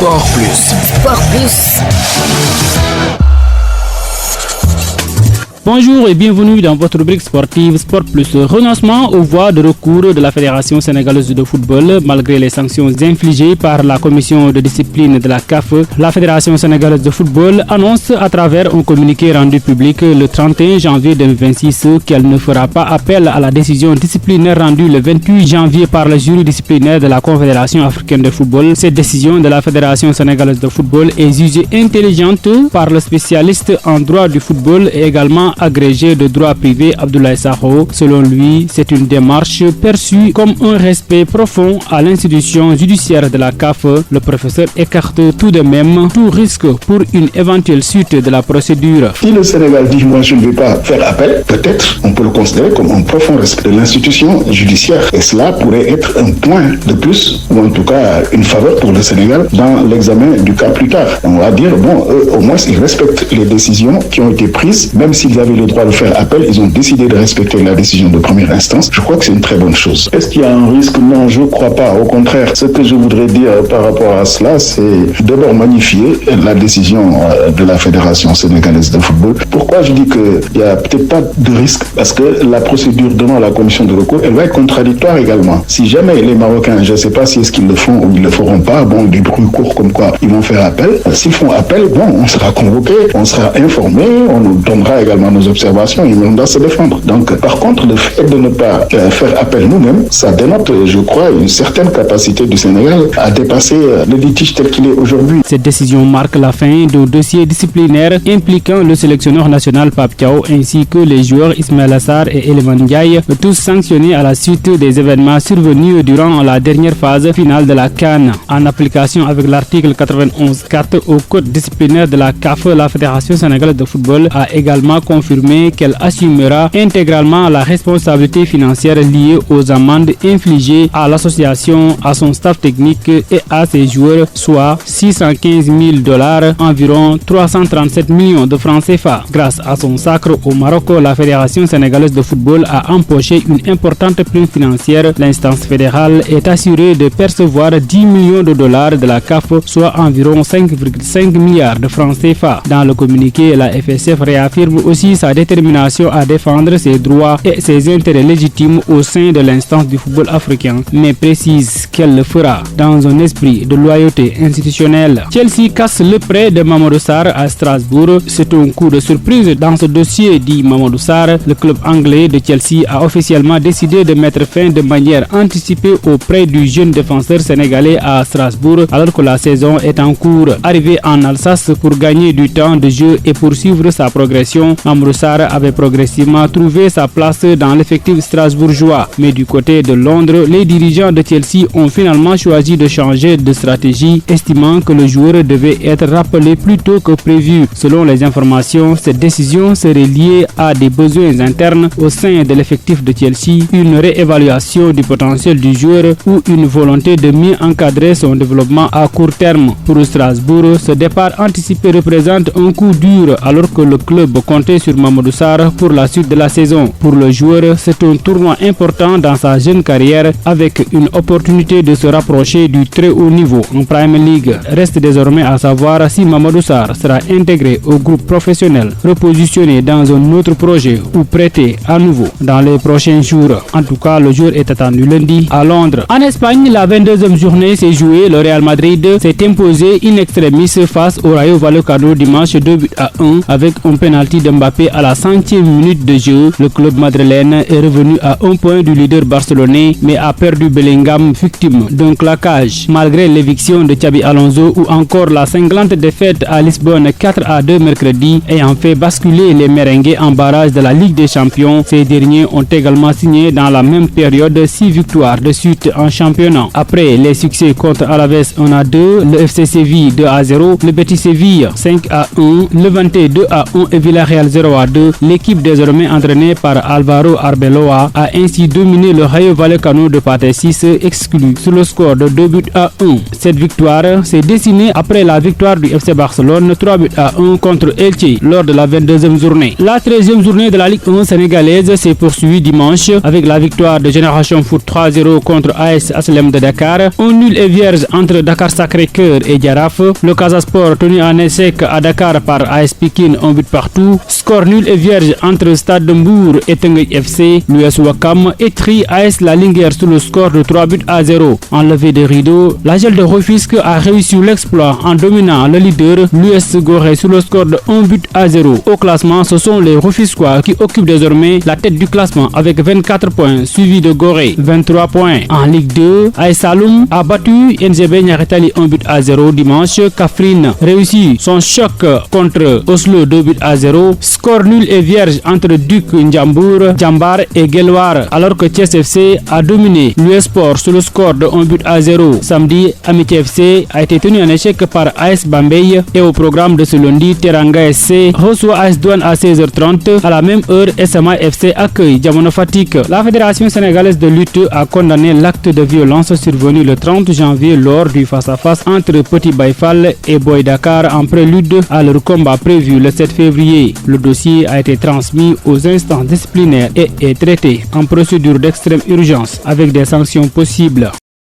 Sport Plus. Sport Plus. Bonjour et bienvenue dans votre rubrique sportive Sport Plus. Renoncement aux voies de recours de la Fédération sénégalaise de football. Malgré les sanctions infligées par la commission de discipline de la CAF, la Fédération sénégalaise de football annonce à travers un communiqué rendu public le 31 janvier 2026 qu'elle ne fera pas appel à la décision disciplinaire rendue le 28 janvier par le jury disciplinaire de la Confédération africaine de football. Cette décision de la Fédération sénégalaise de football est jugée intelligente par le spécialiste en droit du football et également agrégé de droit privé Abdoulaye Sakho. Selon lui, c'est une démarche perçue comme un respect profond à l'institution judiciaire de la CAF. Le professeur écarte tout de même tout risque pour une éventuelle suite de la procédure. Si le Sénégal dit moi je ne vais pas faire appel, peut-être on peut le considérer comme un profond respect de l'institution judiciaire et cela pourrait être un point de plus ou en tout cas une faveur pour le Sénégal dans l'examen du cas plus tard. On va dire bon, eux, au moins ils respectent les décisions qui ont été prises, même s'ils avaient le droit de faire appel, ils ont décidé de respecter la décision de première instance. Je crois que c'est une très bonne chose. Est-ce qu'il y a un risque? Non, je ne crois pas. Au contraire, ce que je voudrais dire par rapport à cela, c'est d'abord magnifier la décision de la Fédération sénégalaise de football. Pourquoi je dis qu'il n'y a peut-être pas de risque? Parce que la procédure devant la commission de recours, elle va être contradictoire également. Si jamais les Marocains, je ne sais pas si est-ce qu'ils le font ou ils ne le feront pas, bon, du bruit court comme quoi ils vont faire appel. S'ils font appel, bon, on sera convoqué, on sera informé, on nous donnera également nos observations et on doit se défendre. Donc, par contre, le fait de ne pas faire appel nous-mêmes, ça dénote, je crois, une certaine capacité du Sénégal à dépasser le litige tel qu'il est aujourd'hui. Cette décision marque la fin du dossier disciplinaire impliquant le sélectionneur national Pape Thiaw ainsi que les joueurs Ismaël Assar et Eleman Ndiaye, tous sanctionnés à la suite des événements survenus durant la dernière phase finale de la CAN. En application avec l'article 91.4 au code disciplinaire de la CAF, la Fédération sénégalaise de football a également confirmé qu'elle assumera intégralement la responsabilité financière liée aux amendes infligées à l'association, à son staff technique et à ses joueurs, soit $615,000, environ 337 millions de francs CFA. Grâce à son sacre au Maroc, la Fédération sénégalaise de football a empoché une importante prime financière. L'instance fédérale est assurée de percevoir $10 millions de la CAF, soit environ 5,5 milliards de francs CFA. Dans le communiqué, la FSF réaffirme aussi sa détermination à défendre ses droits et ses intérêts légitimes au sein de l'instance du football africain, mais précise qu'elle le fera dans un esprit de loyauté institutionnelle. Chelsea casse le prêt de Mamadou Sarr à Strasbourg. C'est un coup de surprise dans ce dossier, dit Mamadou Sarr. Le club anglais de Chelsea a officiellement décidé de mettre fin de manière anticipée au prêt du jeune défenseur sénégalais à Strasbourg alors que la saison est en cours. Arrivé en Alsace pour gagner du temps de jeu et poursuivre sa progression, Mamadou Sarr avait progressivement trouvé sa place dans l'effectif strasbourgeois. Mais du côté de Londres, les dirigeants de Chelsea ont finalement choisi de changer de stratégie, estimant que le joueur devait être rappelé plus tôt que prévu. Selon les informations, cette décision serait liée à des besoins internes au sein de l'effectif de Chelsea, une réévaluation du potentiel du joueur ou une volonté de mieux encadrer son développement à court terme. Pour Strasbourg, ce départ anticipé représente un coup dur alors que le club comptait sur Mamadou Sarr pour la suite de la saison. Pour le joueur, c'est un tournoi important dans sa jeune carrière avec une opportunité de se rapprocher du très haut niveau en Premier League. Reste désormais à savoir si Mamadou Sarr sera intégré au groupe professionnel, repositionné dans un autre projet ou prêté à nouveau dans les prochains jours. En tout cas, le jour est attendu lundi à Londres. En Espagne, la 22e journée s'est jouée. Le Real Madrid s'est imposé in extremis face au Rayo Vallecano dimanche 2-1 avec un penalty de Mbappé à la 100e minute de jeu. Le club madrilène est revenu à un point du leader barcelonais mais a perdu Bellingham victime d'un claquage. Malgré l'éviction de Xabi Alonso ou encore la cinglante défaite à Lisbonne 4-2 mercredi ayant fait basculer les merengues en barrage de la Ligue des Champions, ces derniers ont également signé dans la même période 6 victoires de suite en championnat. Après les succès contre Alaves 1-2, le FC Séville 2-0, le Betis Séville 5-1, Levante 2-1 et Villarreal 0-2. L'équipe désormais entraînée par Alvaro Arbeloa a ainsi dominé le Rayo Vallecano de Pathé 6, exclu sur le score de 2-1. Cette victoire s'est dessinée après la victoire du FC Barcelone 3-1 contre Elche lors de la 22e journée. La 13e journée de la Ligue 1 sénégalaise s'est poursuivie dimanche avec la victoire de Génération Foot 3-0 contre AS Aslem de Dakar. Un nul et vierge entre Dakar Sacré-Cœur et Jaraaf. Le Casa Sport tenu en échec à Dakar par AS Pikine, un but partout. Score nul et vierge entre Stade de Mbour et Teungueth FC. L'US Ouakam étrit AS La Linguère sur le score de 3-0. En levée de rideau, la Gel de Rufisque a réussi l'exploit en dominant le leader, l'US Gorée, sur le score de 1-0. Au classement, ce sont les Rufisquois qui occupent désormais la tête du classement avec 24 points, suivi de Gorée 23 points. En Ligue 2, AS Saloum a battu NGB Niaritali 1-0 dimanche. Kaffrine réussit son choc contre Oslo 2-0. Score nul et vierge entre Duc Ndiambour, Djambar et Guelwaar, alors que Thiès FC a dominé l'US Sport sur le score de 1-0. Samedi, Amitié FC a été tenu en échec par AS Bambey et au programme de ce lundi, Teranga SC reçoit AS Douane à 16h30. À la même heure, SMA FC accueille Diamono Fatick. La Fédération sénégalaise de lutte a condamné l'acte de violence survenu le 30 janvier lors du face-à-face entre Petit Baïfal et Boy Dakar en prélude à leur combat prévu le 7 février. Le dossier a été transmis aux instances disciplinaires et est traité en procédure d'extrême urgence avec des sanctions possibles.